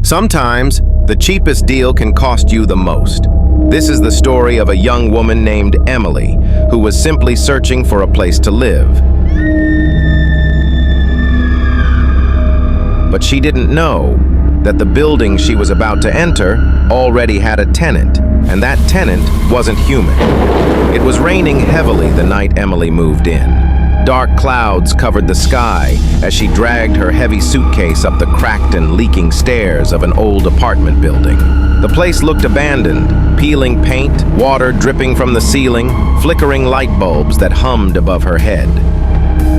Sometimes, the cheapest deal can cost you the most. This is the story of a young woman named Emily, who was simply searching for a place to live. But she didn't know that the building she was about to enter already had a tenant, and that tenant wasn't human. It was raining heavily the night Emily moved in. Dark clouds covered the sky as she dragged her heavy suitcase up the cracked and leaking stairs of an old apartment building. The place looked abandoned, peeling paint, water dripping from the ceiling, flickering light bulbs that hummed above her head.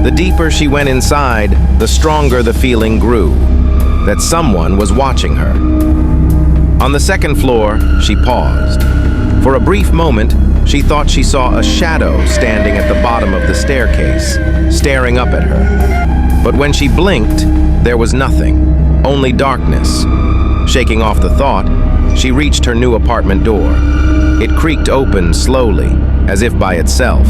The deeper she went inside, the stronger the feeling grew, that someone was watching her. On the second floor, she paused. For a brief moment, she thought she saw a shadow standing at the bottom of the staircase, staring up at her. But when she blinked, there was nothing, only darkness. Shaking off the thought, she reached her new apartment door. It creaked open slowly, as if by itself.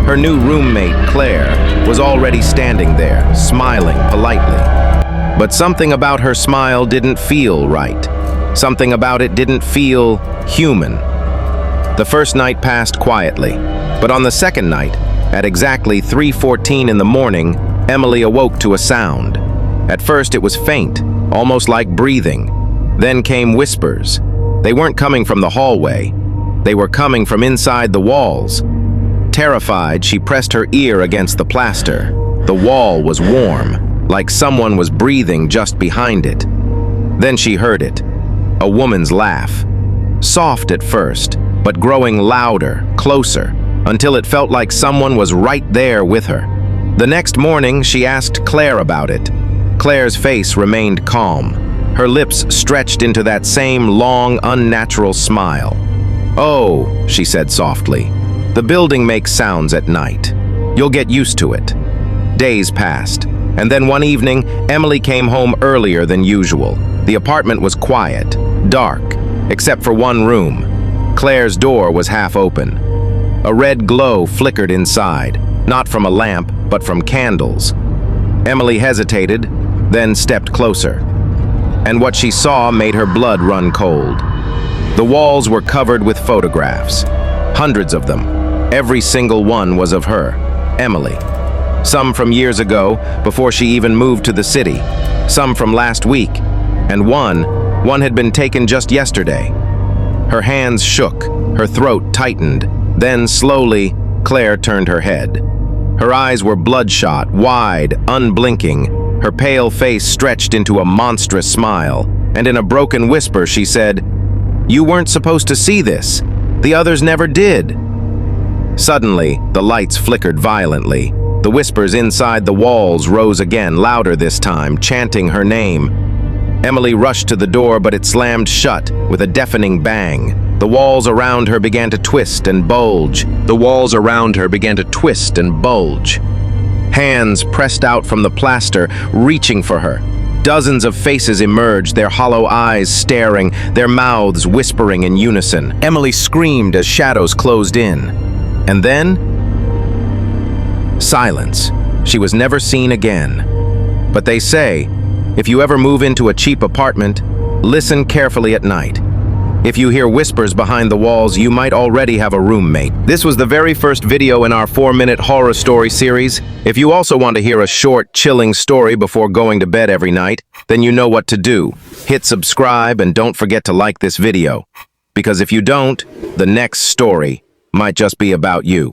Her new roommate, Claire, was already standing there, smiling politely. But something about her smile didn't feel right. Something about it didn't feel human. The first night passed quietly, but on the second night, at exactly 3:14 in the morning, Emily awoke to a sound. At first it was faint, almost like breathing. Then came whispers. They weren't coming from the hallway. They were coming from inside the walls. Terrified, she pressed her ear against the plaster. The wall was warm, like someone was breathing just behind it. Then she heard it, a woman's laugh. Soft at first, but growing louder, closer, until it felt like someone was right there with her. The next morning, she asked Claire about it. Claire's face remained calm. Her lips stretched into that same long, unnatural smile. "Oh," she said softly, "the building makes sounds at night. You'll get used to it." Days passed, and then one evening, Emily came home earlier than usual. The apartment was quiet, dark, except for one room. Claire's door was half open. A red glow flickered inside, not from a lamp, but from candles. Emily hesitated, then stepped closer. And what she saw made her blood run cold. The walls were covered with photographs, hundreds of them. Every single one was of her, Emily. Some from years ago, before she even moved to the city. Some from last week. And one had been taken just yesterday. Her hands shook, her throat tightened. Then slowly, Claire turned her head. Her eyes were bloodshot, wide, unblinking. Her pale face stretched into a monstrous smile. And in a broken whisper, she said, "You weren't supposed to see this. The others never did." Suddenly, the lights flickered violently. The whispers inside the walls rose again, louder this time, chanting her name. Emily rushed to the door, but it slammed shut with a deafening bang. The walls around her began to twist and bulge. Hands pressed out from the plaster, reaching for her. Dozens of faces emerged, their hollow eyes staring, their mouths whispering in unison. Emily screamed as shadows closed in. And then, silence. She was never seen again. But they say, if you ever move into a cheap apartment, listen carefully at night. If you hear whispers behind the walls, you might already have a roommate. This was the very first video in our 4-minute horror story series. If you also want to hear a short, chilling story before going to bed every night, then you know what to do. Hit subscribe and don't forget to like this video. Because if you don't, the next story might just be about you.